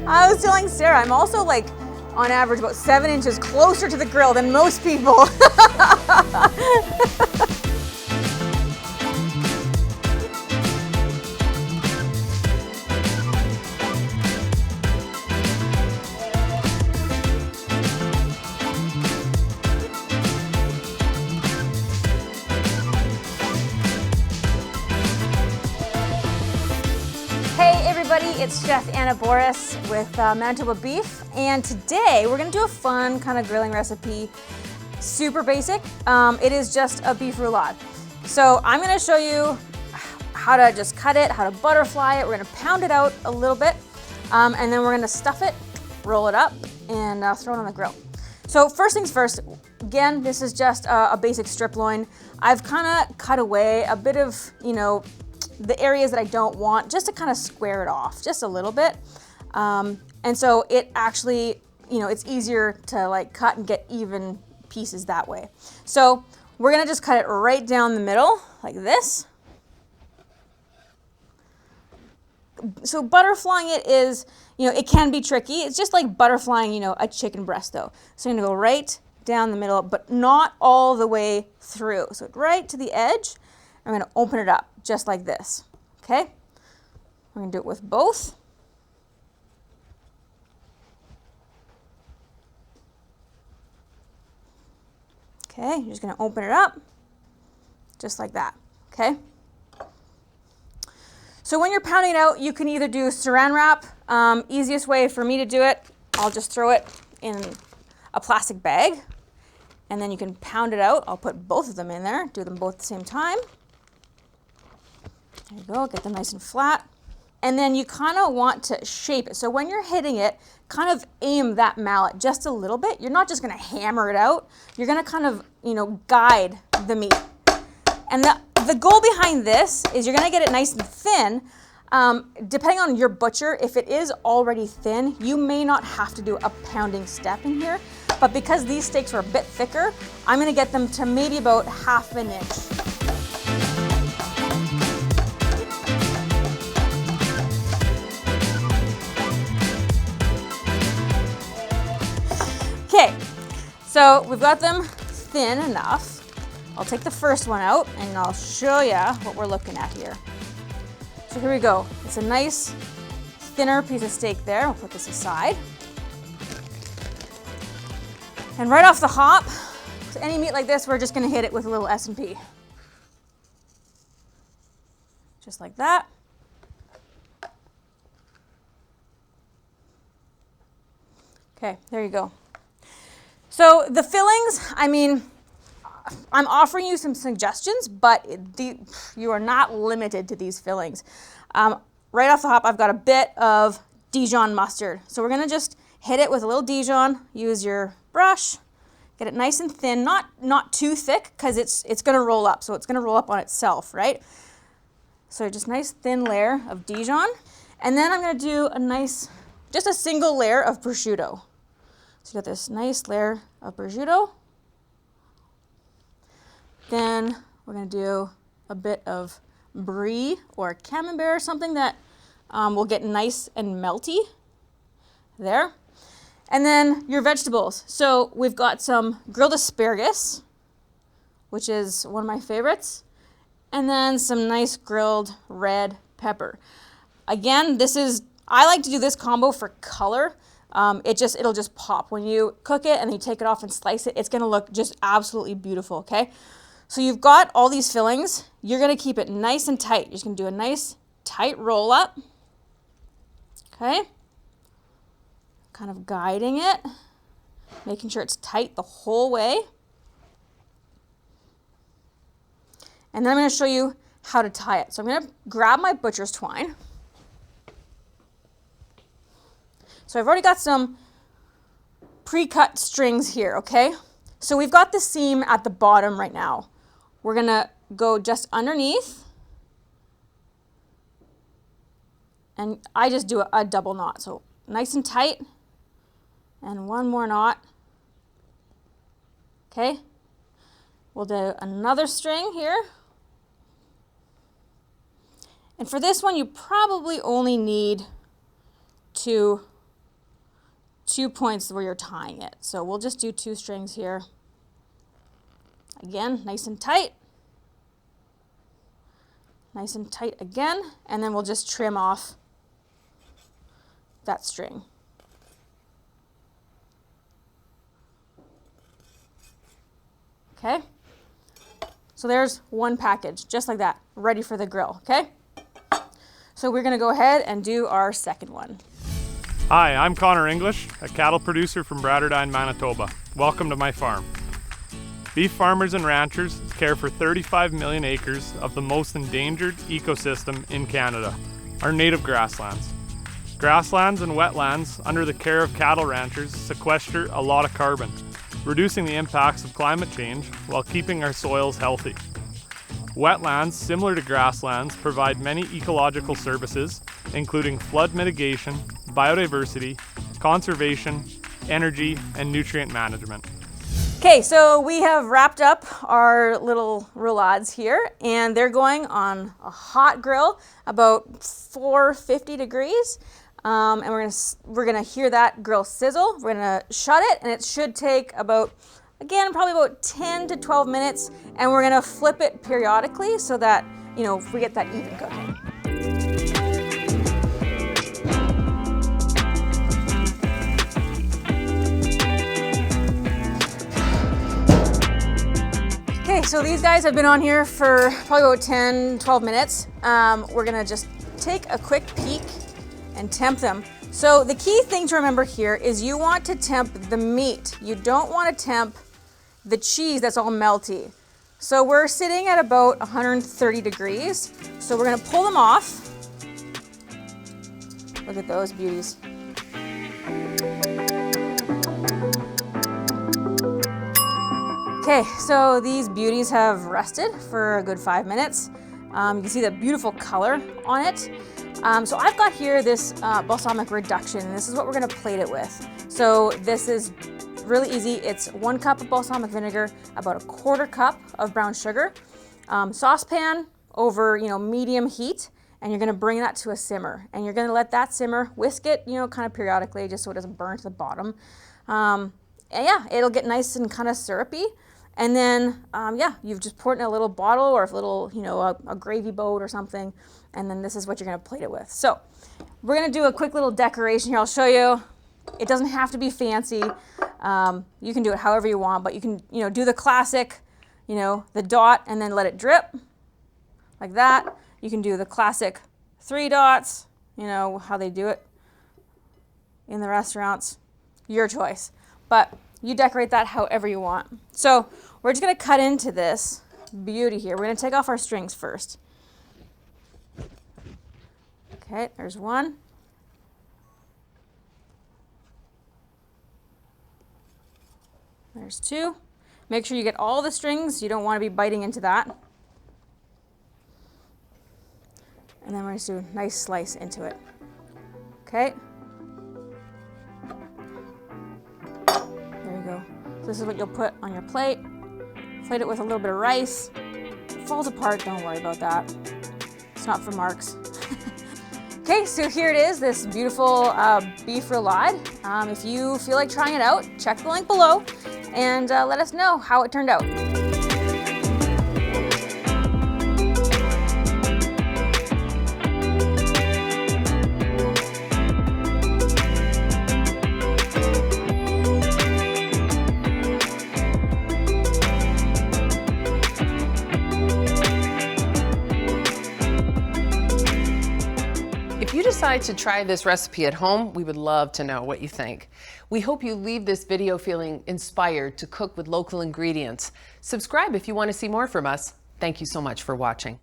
I was telling Sarah, I'm also like on average about 7 inches closer to the grill than most people. It's Chef Anna Boris with Manitoba Beef, and today we're going to do a fun kind of grilling recipe. Super basic. It is just a beef roulade. So I'm going to show you how to just cut it, how to butterfly it. We're going to pound it out a little bit, and then we're going to stuff it, roll it up, and throw it on the grill. So first things first, again, this is just a basic strip loin. I've kind of cut away a bit of, the areas that I don't want, just to kind of square it off just a little bit. And so it actually, it's easier to like cut and get even pieces that way. So we're gonna just cut it right down the middle like this. So butterflying it is, it can be tricky. It's just like butterflying, a chicken breast though. So I'm gonna go right down the middle, but not all the way through. So right to the edge, I'm gonna open it up just like this, okay? We're gonna do it with both. Okay, you're just gonna open it up just like that, okay? So when you're pounding it out, you can either do saran wrap. Easiest way for me to do it, I'll just throw it in a plastic bag, and then you can pound it out. I'll put both of them in there, do them both at the same time. There you go, get them nice and flat. And then you kind of want to shape it. So when you're hitting it, kind of aim that mallet just a little bit. You're not just gonna hammer it out. You're gonna kind of, guide the meat. And the goal behind this is you're gonna get it nice and thin. Depending on your butcher, if it is already thin, you may not have to do a pounding step in here. But because these steaks are a bit thicker, I'm gonna get them to maybe about 1/2 inch. Okay, so we've got them thin enough. I'll take the first one out and I'll show you what we're looking at here. So here we go. It's a nice thinner piece of steak there. I'll put this aside. And right off the hop, with any meat like this, we're just gonna hit it with a little S&P. Just like that. Okay, there you go. So the fillings, I'm offering you some suggestions, but you are not limited to these fillings. Right off the hop, I've got a bit of Dijon mustard. So we're gonna just hit it with a little Dijon, use your brush, get it nice and thin, not too thick, because it's gonna roll up, so it's gonna roll up on itself, right? So just nice thin layer of Dijon. And then I'm gonna do just a single layer of prosciutto. So you got this nice layer of prosciutto. Then we're gonna do a bit of brie or camembert, something that will get nice and melty there. And then your vegetables. So we've got some grilled asparagus, which is one of my favorites, and then some nice grilled red pepper. Again, I like to do this combo for color. It'll just pop. When you cook it and you take it off and slice it, it's gonna look just absolutely beautiful, okay? So you've got all these fillings. You're gonna keep it nice and tight. You're just gonna do a nice tight roll up, okay? Kind of guiding it, making sure it's tight the whole way. And then I'm gonna show you how to tie it. So I'm gonna grab my butcher's twine. So I've already got some pre-cut strings here, okay? So we've got the seam at the bottom right now. We're gonna go just underneath, and I just do a double knot. So nice and tight, and one more knot, okay? We'll do another string here. And for this one, you probably only need 2 2 points where you're tying it. So we'll just do 2 strings here. Again, nice and tight. Nice and tight again, and then we'll just trim off that string. Okay, so there's one package, just like that, ready for the grill, okay? So we're gonna go ahead and do our second one. Hi, I'm Connor English, a cattle producer from Bratterdine, Manitoba. Welcome to my farm. Beef farmers and ranchers care for 35 million acres of the most endangered ecosystem in Canada, our native grasslands. Grasslands and wetlands under the care of cattle ranchers sequester a lot of carbon, reducing the impacts of climate change while keeping our soils healthy. Wetlands, similar to grasslands, provide many ecological services, including flood mitigation, biodiversity, conservation, energy, and nutrient management. Okay, so we have wrapped up our little roulades here, and they're going on a hot grill, about 450 degrees. And we're gonna hear that grill sizzle. We're gonna shut it, and it should take about, again, probably about 10 to 12 minutes, and we're gonna flip it periodically so that, you know, we get that even cooking. Okay, so these guys have been on here for probably about 10, 12 minutes. We're gonna just take a quick peek and temp them. So the key thing to remember here is you want to temp the meat. You don't want to temp the cheese that's all melty. So we're sitting at about 130 degrees. So we're gonna pull them off. Look at those beauties. Okay, so these beauties have rested for a good 5 minutes. You can see the beautiful color on it. So I've got here this balsamic reduction, and this is what we're gonna plate it with. So this is really easy. It's 1 cup of balsamic vinegar, about 1/4 cup of brown sugar, saucepan over, medium heat, and you're gonna bring that to a simmer. And you're gonna let that simmer, whisk it, kind of periodically, just so it doesn't burn to the bottom. And yeah, it'll get nice and kind of syrupy. And then, you've just poured it in a little bottle or a little, a gravy boat or something. And then this is what you're gonna plate it with. So we're gonna do a quick little decoration here. I'll show you. It doesn't have to be fancy. You can do it however you want, but you can, do the classic, the dot and then let it drip like that. You can do the classic 3 dots, how they do it in the restaurants. Your choice. But you decorate that however you want. So we're just gonna cut into this beauty here. We're gonna take off our strings first. Okay, there's 1. There's 2. Make sure you get all the strings. You don't want to be biting into that. And then we're going to do a nice slice into it. Okay. There you go. So this is what you'll put on your plate. Plate it with a little bit of rice. If it falls apart, don't worry about that. It's not for marks. Okay, so here it is, this beautiful beef roulade. If you feel like trying it out, check the link below and let us know how it turned out. If you decide to try this recipe at home, we would love to know what you think. We hope you leave this video feeling inspired to cook with local ingredients. Subscribe if you want to see more from us. Thank you so much for watching.